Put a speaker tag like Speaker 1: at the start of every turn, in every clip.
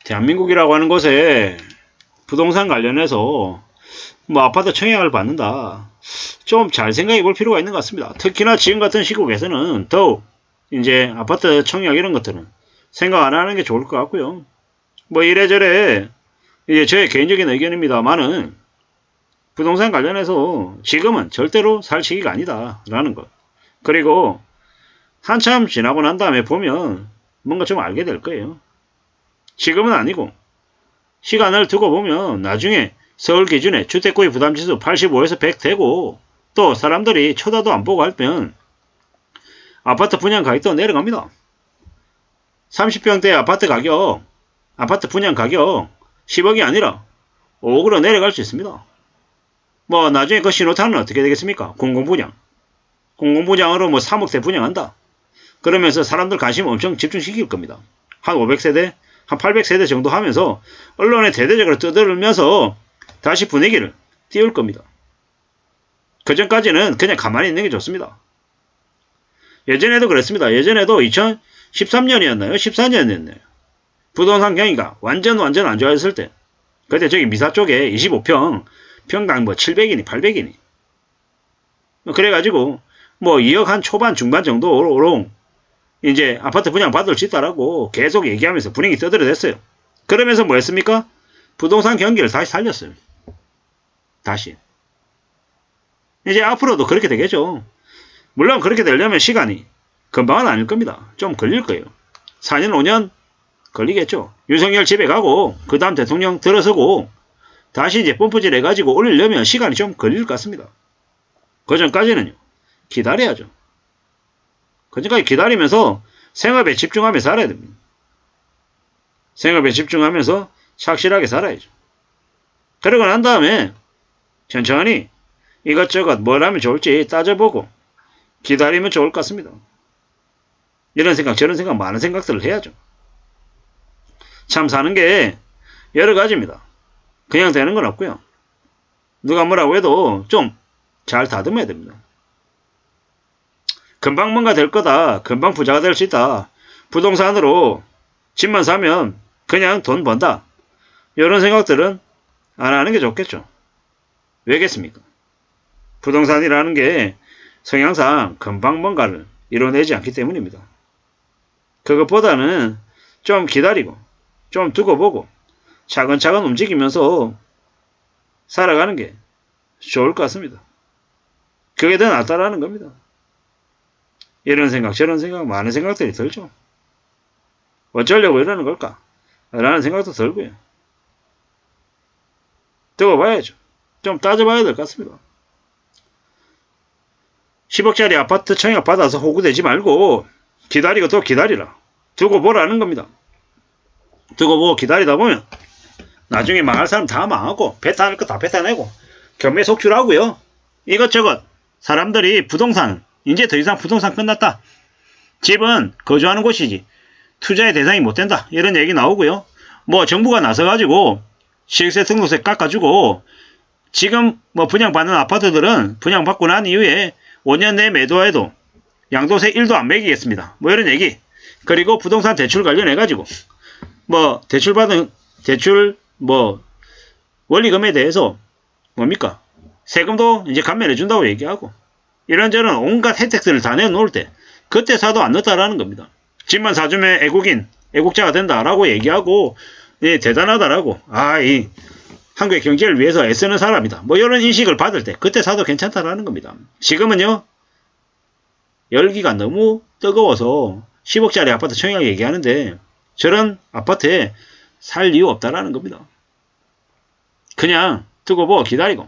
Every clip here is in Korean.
Speaker 1: 대한민국이라고 하는 곳에 부동산 관련해서 뭐 아파트 청약을 받는다. 좀 잘 생각해 볼 필요가 있는 것 같습니다. 특히나 지금 같은 시국에서는 더욱 이제 아파트 청약 이런 것들은 생각 안 하는 게 좋을 것 같고요. 뭐 이래저래 이제 저의 개인적인 의견입니다만은 부동산 관련해서 지금은 절대로 살 시기가 아니다라는 것. 그리고 한참 지나고 난 다음에 보면 뭔가 좀 알게 될 거예요. 지금은 아니고 시간을 두고 보면 나중에 서울 기준의 주택구입 부담지수 85에서 100 되고 또 사람들이 쳐다도 안 보고 하면 아파트 분양 가격도 내려갑니다. 30평대 아파트 가격, 아파트 분양 가격 10억이 아니라 5억으로 내려갈 수 있습니다. 뭐 나중에 그 신호탄은 어떻게 되겠습니까? 공공분양. 공공분양으로 뭐 3억대 분양한다. 그러면서 사람들 관심 엄청 집중시킬 겁니다. 한 500세대, 한 800세대 정도 하면서 언론에 대대적으로 떠들면서 다시 분위기를 띄울 겁니다. 그 전까지는 그냥 가만히 있는 게 좋습니다. 예전에도 그랬습니다. 예전에도 2013년이었나요? 14년이었나요? 부동산 경기가 완전 안 좋아졌을 때 그때 저기 미사 쪽에 25평 평당 뭐 700이니 800이니 그래가지고 뭐 2억 한 초반 중반 정도로 이제 아파트 분양 받을 수 있다라고 계속 얘기하면서 분위기 떠들어댔어요. 그러면서 뭐 했습니까? 부동산 경기를 다시 살렸어요. 다시. 이제 앞으로도 그렇게 되겠죠. 물론 그렇게 되려면 시간이 금방은 아닐 겁니다. 좀 걸릴 거예요. 4년 5년 걸리겠죠. 윤석열 집에 가고 그 다음 대통령 들어서고 다시 이제 펌프질 해가지고 올리려면 시간이 좀 걸릴 것 같습니다. 그 전까지는요. 기다려야죠. 그 전까지 기다리면서 생업에 집중하면서 살아야 됩니다. 생업에 집중하면서 착실하게 살아야죠. 그러고 난 다음에 천천히 이것저것 뭘 하면 좋을지 따져보고 기다리면 좋을 것 같습니다. 이런 생각 저런 생각 많은 생각들을 해야죠. 참 사는 게 여러 가지입니다. 그냥 되는 건 없고요. 누가 뭐라고 해도 좀 잘 다듬어야 됩니다. 금방 뭔가 될 거다. 금방 부자가 될 수 있다. 부동산으로 집만 사면 그냥 돈 번다. 이런 생각들은 안 하는 게 좋겠죠. 왜겠습니까? 부동산이라는 게 성향상 금방 뭔가를 이뤄내지 않기 때문입니다. 그것보다는 좀 기다리고 좀 두고 보고 차근차근 움직이면서 살아가는 게 좋을 것 같습니다. 그게 더 낫다라는 겁니다. 이런 생각 저런 생각 많은 생각들이 들죠. 어쩌려고 이러는 걸까? 라는 생각도 들고요. 두고 봐야죠. 좀 따져봐야 될 것 같습니다. 10억짜리 아파트 청약 받아서 호구되지 말고 기다리고 또 기다리라. 두고 보라는 겁니다. 두고 보고 기다리다 보면 나중에 망할 사람 다 망하고 뱉어낼 거 다 뱉어내고 경매 속출하고요. 이것저것 사람들이 부동산 이제 더 이상 부동산 끝났다. 집은 거주하는 곳이지 투자의 대상이 못 된다. 이런 얘기 나오고요. 뭐 정부가 나서가지고 시세 등록세 깎아주고 지금 뭐 분양받는 아파트들은 분양받고 난 이후에 5년 내에 매도해도 양도세 1도 안 매기겠습니다. 뭐 이런 얘기. 그리고 부동산 대출 관련해가지고 뭐 대출 뭐 원리금에 대해서 뭡니까? 세금도 이제 감면해 준다고 얘기하고 이런저런 온갖 혜택들을 다 내놓을 때 그때 사도 안 넣었다라는 겁니다. 집만 사주면 애국자가 된다라고 얘기하고 예, 대단하다라고 이 한국의 경제를 위해서 애쓰는 사람이다. 뭐 이런 인식을 받을 때 그때 사도 괜찮다라는 겁니다. 지금은요. 열기가 너무 뜨거워서 10억짜리 아파트 청약 얘기하는데 저런 아파트에 살 이유 없다라는 겁니다. 그냥 두고 보고 기다리고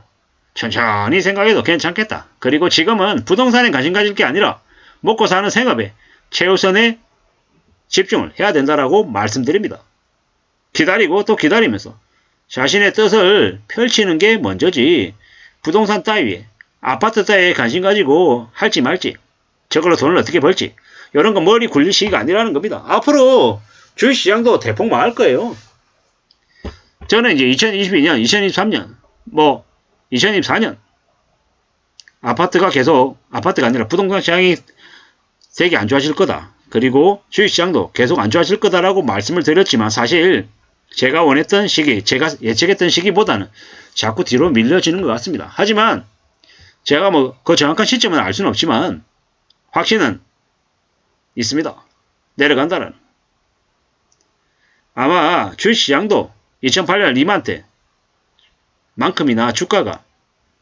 Speaker 1: 천천히 생각해도 괜찮겠다. 그리고 지금은 부동산에 관심 가질 게 아니라 먹고 사는 생업에 최우선에 집중을 해야 된다라고 말씀드립니다. 기다리고 또 기다리면서 자신의 뜻을 펼치는 게 먼저지 부동산 따위에 아파트 따위에 관심 가지고 할지 말지 저걸로 돈을 어떻게 벌지 이런 거 머리 굴릴 시기가 아니라는 겁니다. 앞으로 주식시장도 대폭 망할 거예요. 저는 이제 2022년, 2023년, 뭐 2024년 아파트가 아니라 부동산 시장이 되게 안 좋아질 거다. 그리고 주식시장도 계속 안 좋아질 거다라고 말씀을 드렸지만 사실 제가 원했던 시기, 제가 예측했던 시기보다는 자꾸 뒤로 밀려지는 것 같습니다. 하지만 제가 뭐 그 정확한 시점은 알 수는 없지만 확신은 있습니다. 내려간다는. 아마 주식시장도 2008년 리만 때 만큼이나 주가가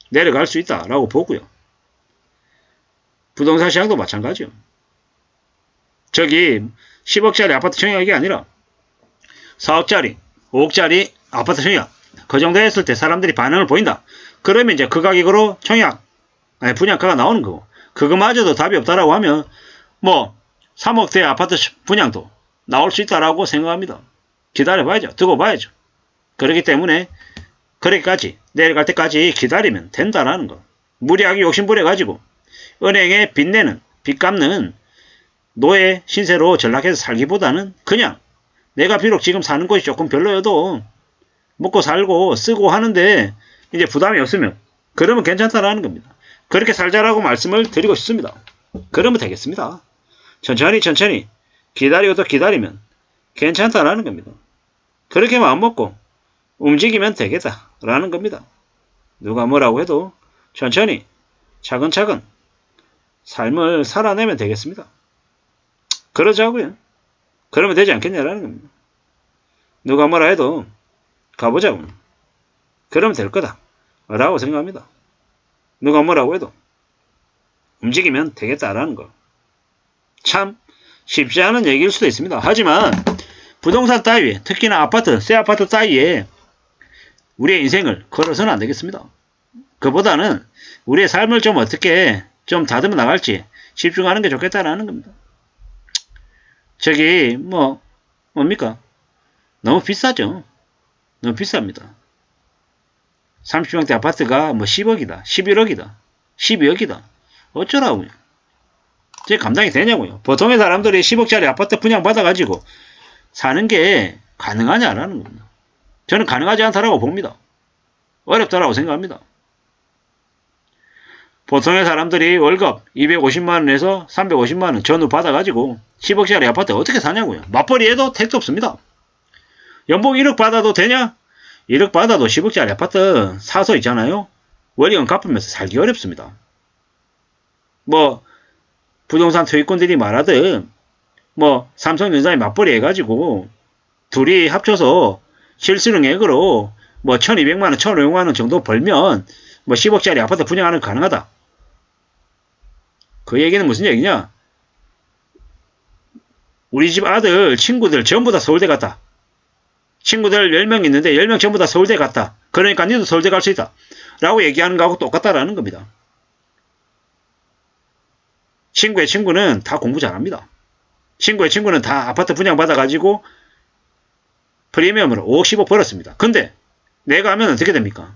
Speaker 1: 내려갈 수 있다라고 보고요. 부동산 시장도 마찬가지요. 저기 10억짜리 아파트 청약이 아니라 4억짜리, 5억짜리 아파트 청약 그 정도 했을 때 사람들이 반응을 보인다. 그러면 이제 그 가격으로 청약, 아니 분양가가 나오는 거고 그거마저도 답이 없다라고 하면 뭐 3억대 아파트 분양도 나올 수 있다라고 생각합니다. 기다려봐야죠. 두고 봐야죠. 그렇기 때문에 그렇게까지 내려갈 때까지 기다리면 된다라는 거. 무리하게 욕심부려가지고 은행에 빚내는 빚 갚는 노예 신세로 전락해서 살기보다는 그냥 내가 비록 지금 사는 곳이 조금 별로여도 먹고 살고 쓰고 하는데 이제 부담이 없으면 그러면 괜찮다라는 겁니다. 그렇게 살자라고 말씀을 드리고 싶습니다. 그러면 되겠습니다. 천천히 기다리고 기다리면 괜찮다라는 겁니다. 그렇게 마음먹고 움직이면 되겠다라는 겁니다. 누가 뭐라고 해도 천천히 차근차근 삶을 살아내면 되겠습니다. 그러자고요. 그러면 되지 않겠냐라는 겁니다. 누가 뭐라 해도 가보자고. 그러면 될 거다 라고 생각합니다. 누가 뭐라고 해도 움직이면 되겠다라는 거. 참 쉽지 않은 얘기일 수도 있습니다. 하지만 부동산 따위에 특히나 아파트, 새 아파트 따위에 우리의 인생을 걸어서는 안 되겠습니다. 그보다는 우리의 삶을 좀 어떻게 좀 다듬어 나갈지 집중하는 게 좋겠다라는 겁니다. 저기 뭡니까? 너무 비싸죠. 너무 비쌉니다. 30평대 아파트가 10억이다, 11억이다, 12억이다. 어쩌라고요? 제 감당이 되냐고요? 보통의 사람들이 10억짜리 아파트 분양받아가지고 사는 게 가능하냐라는 겁니다. 저는 가능하지 않다라고 봅니다. 어렵다라고 생각합니다. 보통의 사람들이 월급 250만원에서 350만원 전후 받아가지고 10억짜리 아파트 어떻게 사냐고요? 맞벌이해도 택도 없습니다. 연봉 1억 받아도 되냐? 1억 받아도 10억짜리 아파트 사서 있잖아요. 월이금 갚으면서 살기 어렵습니다. 부동산 투기꾼들이 말하듯 삼성전자에 맞벌이 해가지고 둘이 합쳐서 실수령액으로 1200만원, 1500만원 정도 벌면 10억짜리 아파트 분양하는 거 가능하다. 그 얘기는 무슨 얘기냐? 우리 집 아들, 친구들 전부 다 서울대 갔다. 친구들 10명 있는데 10명 전부 다 서울대 갔다. 그러니까 니도 서울대 갈 수 있다. 라고 얘기하는 거하고 똑같다라는 겁니다. 친구의 친구는 다 공부 잘합니다. 친구의 친구는 다 아파트 분양받아가지고 프리미엄으로 5억 10억 벌었습니다. 근데 내가 하면 어떻게 됩니까?